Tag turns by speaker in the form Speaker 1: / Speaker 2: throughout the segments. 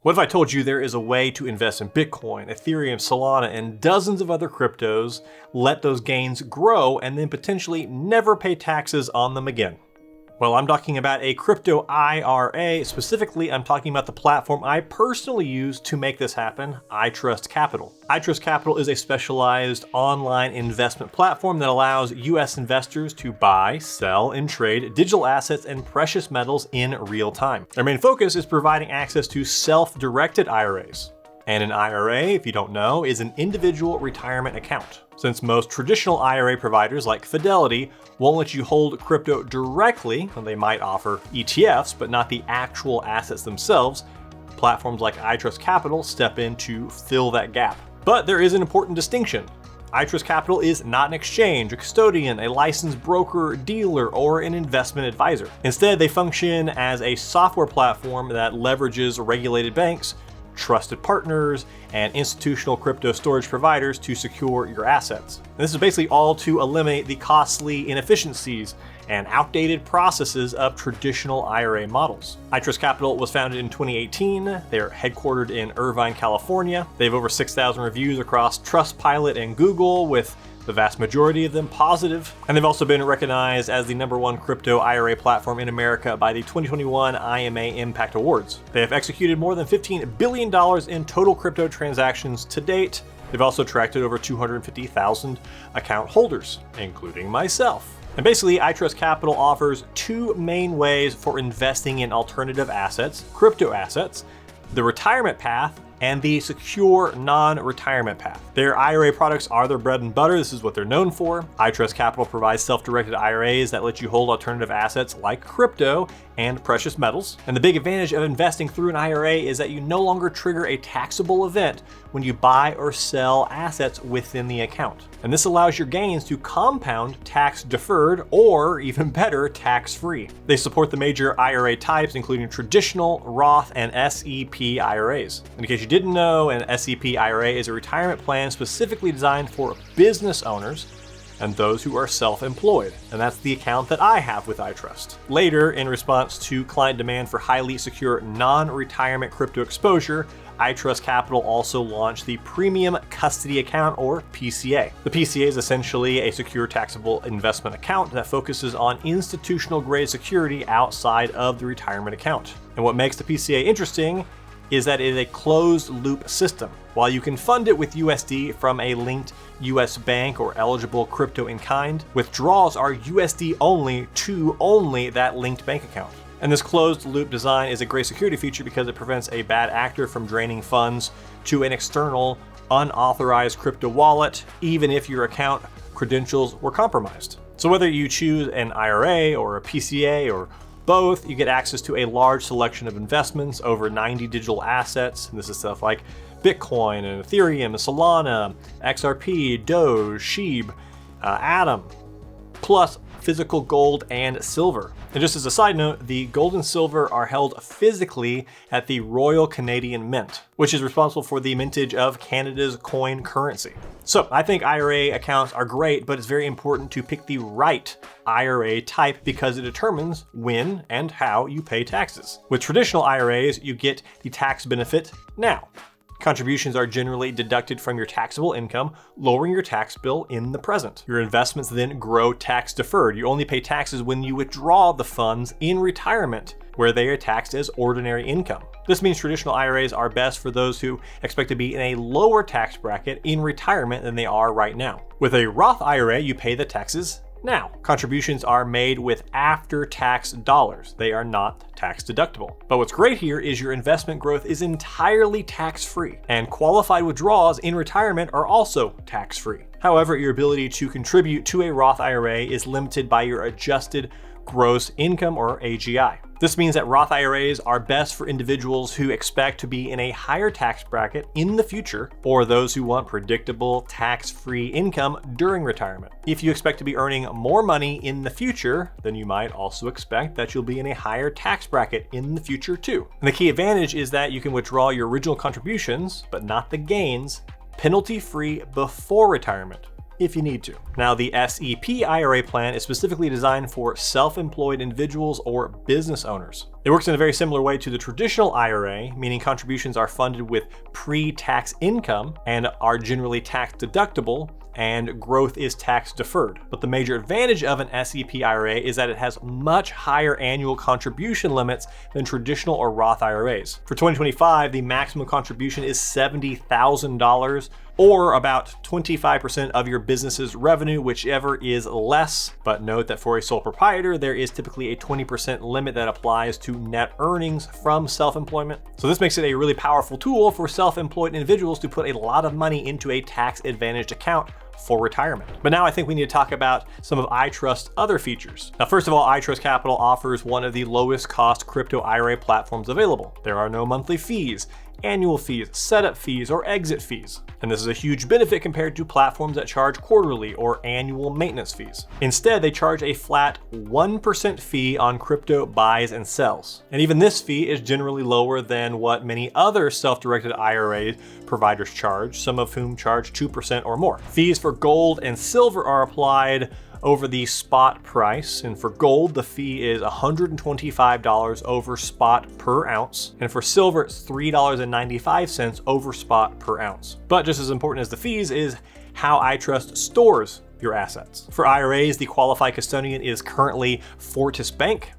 Speaker 1: What if I told you there is a way to invest in Bitcoin, Ethereum, Solana, and dozens of other cryptos, let those gains grow, and then potentially never pay taxes on them again? Well, I'm talking about a crypto IRA. Specifically, I'm talking about the platform I personally use to make this happen, iTrustCapital. iTrustCapital is a specialized online investment platform that allows US investors to buy, sell, and trade digital assets and precious metals in real time. Their main focus is providing access to self-directed IRAs. And an IRA, if you don't know, is an individual retirement account. Since most traditional IRA providers like Fidelity won't let you hold crypto directly, and they might offer ETFs, but not the actual assets themselves, platforms like iTrustCapital step in to fill that gap. But there is an important distinction. iTrustCapital is not an exchange, a custodian, a licensed broker, dealer, or an investment advisor. Instead, they function as a software platform that leverages regulated banks, trusted partners, and institutional crypto storage providers to secure your assets. And this is basically all to eliminate the costly inefficiencies and outdated processes of traditional IRA models. iTrustCapital was founded in 2018. They're headquartered in Irvine, California. They have over 6,000 reviews across Trustpilot and Google, with the vast majority of them positive. And they've also been recognized as the #1 crypto IRA platform in America by the 2021 IMA Impact Awards. They have executed more than $15 billion in total crypto transactions to date. They've also attracted over 250,000 account holders, including myself. And basically, iTrustCapital offers two main ways for investing in alternative assets, crypto assets: the retirement path and the secure non-retirement path. Their IRA products are their bread and butter. This is what they're known for. iTrustCapital provides self-directed IRAs that let you hold alternative assets like crypto and precious metals. And the big advantage of investing through an IRA is that you no longer trigger a taxable event when you buy or sell assets within the account. And this allows your gains to compound tax-deferred, or even better, tax-free. They support the major IRA types, including traditional, Roth, and SEP IRAs. In case you didn't know, an SEP IRA is a retirement plan specifically designed for business owners and those who are self-employed. And that's the account that I have with iTrust. Later, in response to client demand for highly secure non-retirement crypto exposure, iTrustCapital also launched the Premium Custody Account, or PCA. The PCA is essentially a secure taxable investment account that focuses on institutional grade security outside of the retirement account. And what makes the PCA interesting is that it is a closed loop system. While you can fund it with USD from a linked US bank or eligible crypto in kind, withdrawals are USD only to only that linked bank account. And this closed loop design is a great security feature because it prevents a bad actor from draining funds to an external, unauthorized crypto wallet, even if your account credentials were compromised. So whether you choose an IRA or a PCA or both, you get access to a large selection of investments, over 90 digital assets. And this is stuff like Bitcoin and Ethereum, Solana, XRP, Doge, SHIB, Atom, plus physical gold and silver. And just as a side note, the gold and silver are held physically at the Royal Canadian Mint, which is responsible for the mintage of Canada's coin currency. So I think IRA accounts are great, but it's very important to pick the right IRA type because it determines when and how you pay taxes. With traditional IRAs, you get the tax benefit now. Contributions are generally deducted from your taxable income, lowering your tax bill in the present. Your investments then grow tax deferred. You only pay taxes when you withdraw the funds in retirement, where they are taxed as ordinary income. This means traditional IRAs are best for those who expect to be in a lower tax bracket in retirement than they are right now. With a Roth IRA, you pay the taxes now. Contributions are made with after-tax dollars. They are not tax deductible. But what's great here is your investment growth is entirely tax-free, and qualified withdrawals in retirement are also tax-free. However, your ability to contribute to a Roth IRA is limited by your adjusted gross income, or AGI. This means that Roth IRAs are best for individuals who expect to be in a higher tax bracket in the future, or those who want predictable tax-free income during retirement. If you expect to be earning more money in the future, then you might also expect that you'll be in a higher tax bracket in the future too. And the key advantage is that you can withdraw your original contributions, but not the gains, penalty-free before retirement. if you need to. Now, the SEP IRA plan is specifically designed for self-employed individuals or business owners. It works in a very similar way to the traditional IRA, meaning contributions are funded with pre-tax income and are generally tax deductible, and growth is tax deferred. But the major advantage of an SEP IRA is that it has much higher annual contribution limits than traditional or Roth IRAs. For 2025, the maximum contribution is $70,000, or about 25% of your business's revenue, whichever is less. But note that for a sole proprietor, there is typically a 20% limit that applies to net earnings from self-employment. So this makes it a really powerful tool for self-employed individuals to put a lot of money into a tax-advantaged account for retirement. But now I think we need to talk about some of iTrust's other features. Now, first of all, iTrustCapital offers one of the lowest cost crypto IRA platforms available. There are no monthly fees, annual fees, setup fees, or exit fees. And this is a huge benefit compared to platforms that charge quarterly or annual maintenance fees. Instead, they charge a flat 1% fee on crypto buys and sells. And even this fee is generally lower than what many other self-directed IRA providers charge, some of whom charge 2% or more. Fees for gold and silver are applied over the spot price, and for gold, the fee is $125 over spot per ounce, and for silver, it's $3.95 over spot per ounce. But just as important as the fees is how iTrust stores your assets. For IRAs, the qualified custodian is currently Fortis Bank,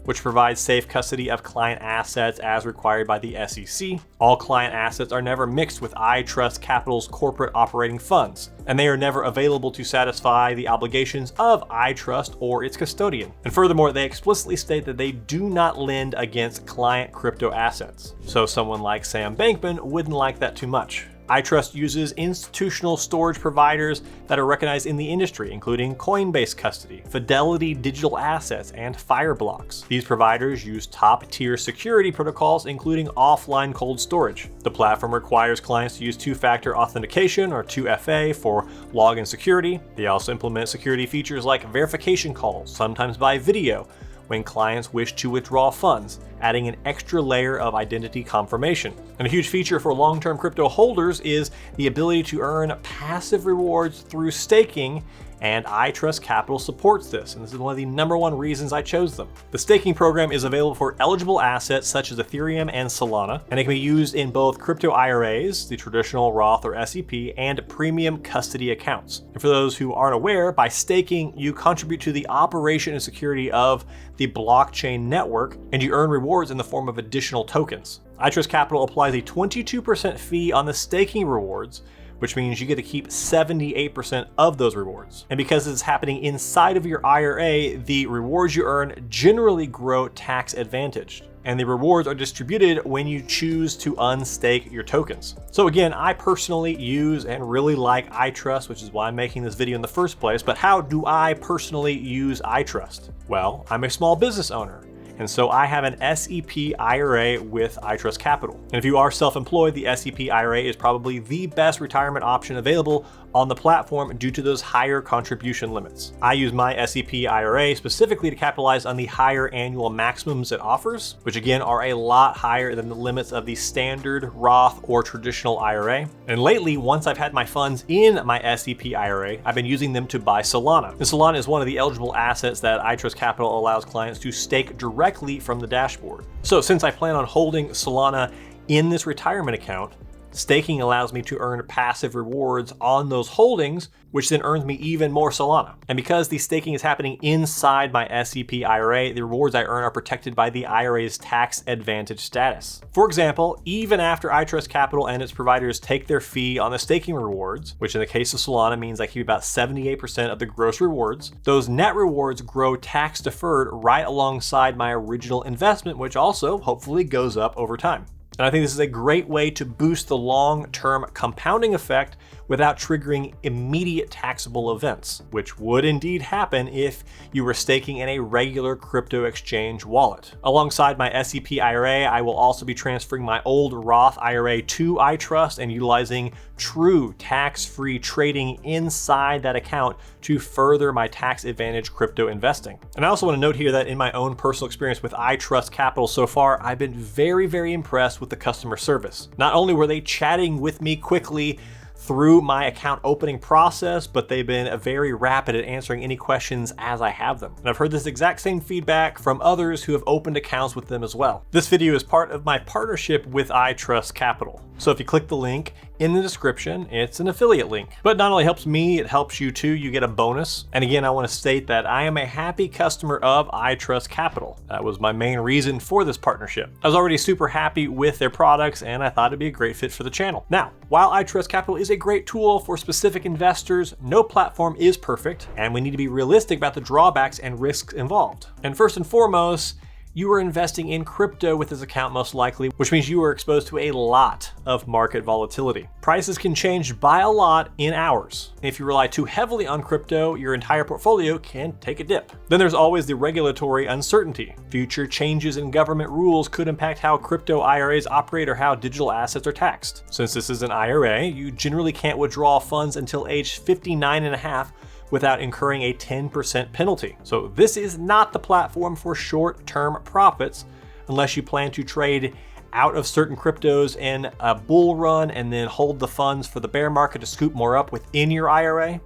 Speaker 1: which provides safe custody of client assets as required by the SEC. All client assets are never mixed with iTrustCapital's corporate operating funds, and they are never available to satisfy the obligations of iTrust or its custodian. And furthermore, they explicitly state that they do not lend against client crypto assets. So someone like Sam Bankman wouldn't like that too much. iTrust uses institutional storage providers that are recognized in the industry, including Coinbase Custody, Fidelity Digital Assets, and Fireblocks. These providers use top-tier security protocols, including offline cold storage. The platform requires clients to use two-factor authentication, or 2FA, for login security. They also implement security features like verification calls, sometimes by video, when clients wish to withdraw funds, adding an extra layer of identity confirmation. And a huge feature for long-term crypto holders is the ability to earn passive rewards through staking, and iTrustCapital supports this, and this is one of the #1 reasons I chose them. The staking program is available for eligible assets such as Ethereum and Solana, and it can be used in both crypto IRAs, the traditional Roth or SEP, and premium custody accounts. And for those who aren't aware, by staking, you contribute to the operation and security of the blockchain network, and you earn rewards in the form of additional tokens. iTrustCapital applies a 22% fee on the staking rewards, which means you get to keep 78% of those rewards. And because it's happening inside of your IRA, the rewards you earn generally grow tax advantaged. And the rewards are distributed when you choose to unstake your tokens. So again, I personally use and really like iTrust, which is why I'm making this video in the first place. But how do I personally use iTrust? Well, I'm a small business owner, and so I have an SEP IRA with iTrustCapital. And if you are self-employed, the SEP IRA is probably the best retirement option available on the platform due to those higher contribution limits. I use my SEP IRA specifically to capitalize on the higher annual maximums it offers, which again are a lot higher than the limits of the standard Roth or traditional IRA. And lately, once I've had my funds in my SEP IRA, I've been using them to buy Solana. And Solana is one of the eligible assets that iTrustCapital allows clients to stake directly from the dashboard. So since I plan on holding Solana in this retirement account, staking allows me to earn passive rewards on those holdings, which then earns me even more Solana. And because the staking is happening inside my SEP IRA, the rewards I earn are protected by the IRA's tax advantage status. For example, even after iTrustCapital and its providers take their fee on the staking rewards, which in the case of Solana means I keep about 78% of the gross rewards, those net rewards grow tax deferred right alongside my original investment, which also hopefully goes up over time. And I think this is a great way to boost the long-term compounding effect without triggering immediate taxable events, which would indeed happen if you were staking in a regular crypto exchange wallet. Alongside my SEP IRA, I will also be transferring my old Roth IRA to iTrust and utilizing true tax-free trading inside that account to further my tax advantage crypto investing. And I also want to note here that in my own personal experience with iTrustCapital so far, I've been very, very impressed with the customer service. Not only were they chatting with me quickly, through my account opening process, but they've been very rapid at answering any questions as I have them. And I've heard this exact same feedback from others who have opened accounts with them as well. This video is part of my partnership with iTrustCapital. So if you click the link in the description, it's an affiliate link. But not only helps me, it helps you too. You get a bonus. And again, I want to state that I am a happy customer of iTrustCapital. That was my main reason for this partnership. I was already super happy with their products and I thought it'd be a great fit for the channel. Now, while iTrustCapital is a great tool for specific investors, no platform is perfect, and we need to be realistic about the drawbacks and risks involved. And first and foremost, you are investing in crypto with this account most likely, which means you are exposed to a lot of market volatility. Prices can change by a lot in hours. If you rely too heavily on crypto, your entire portfolio can take a dip. Then there's always the regulatory uncertainty. Future changes in government rules could impact how crypto IRAs operate or how digital assets are taxed. Since this is an IRA, you generally can't withdraw funds until age 59.5 without incurring a 10% penalty. So this is not the platform for short-term profits unless you plan to trade out of certain cryptos in a bull run and then hold the funds for the bear market to scoop more up within your IRA,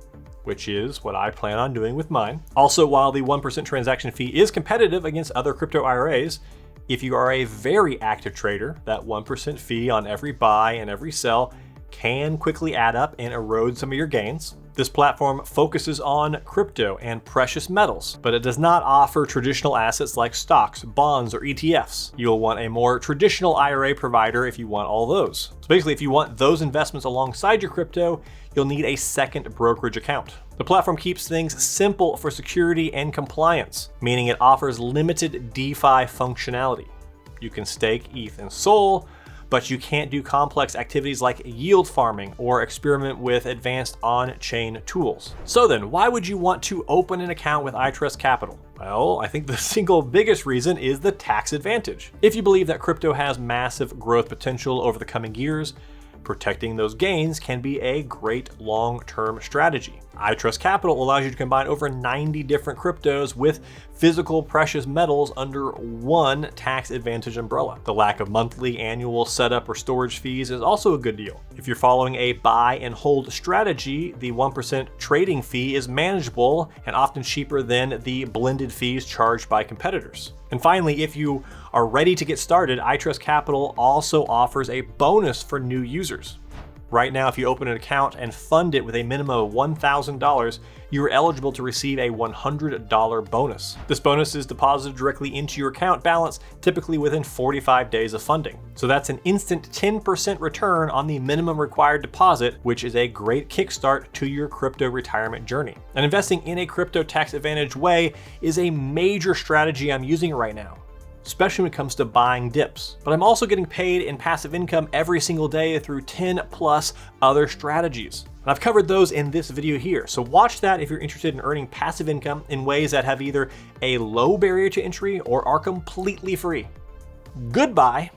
Speaker 1: which is what I plan on doing with mine. Also, while the 1% transaction fee is competitive against other crypto IRAs, if you are a very active trader, that 1% fee on every buy and every sell can quickly add up and erode some of your gains. This platform focuses on crypto and precious metals, but it does not offer traditional assets like stocks, bonds, or ETFs. You'll want a more traditional IRA provider if you want all those. So basically, if you want those investments alongside your crypto, you'll need a second brokerage account. The platform keeps things simple for security and compliance, meaning it offers limited DeFi functionality. You can stake ETH and SOL, but you can't do complex activities like yield farming or experiment with advanced on-chain tools. So then, why would you want to open an account with iTrustCapital? Well, I think the single biggest reason is the tax advantage. If you believe that crypto has massive growth potential over the coming years, protecting those gains can be a great long-term strategy. iTrustCapital allows you to combine over 90 different cryptos with physical precious metals under one tax advantage umbrella. The lack of monthly, annual setup or storage fees is also a good deal. If you're following a buy and hold strategy, the 1% trading fee is manageable and often cheaper than the blended fees charged by competitors. And finally, if you are ready to get started, iTrustCapital also offers a bonus for new users. Right now, if you open an account and fund it with a minimum of $1,000, you are eligible to receive a $100 bonus. This bonus is deposited directly into your account balance, typically within 45 days of funding. So that's an instant 10% return on the minimum required deposit, which is a great kickstart to your crypto retirement journey. And investing in a crypto tax advantage way is a major strategy I'm using right now, especially when it comes to buying dips. But I'm also getting paid in passive income every single day through 10 plus other strategies. And I've covered those in this video here. So watch that if you're interested in earning passive income in ways that have either a low barrier to entry or are completely free. Goodbye.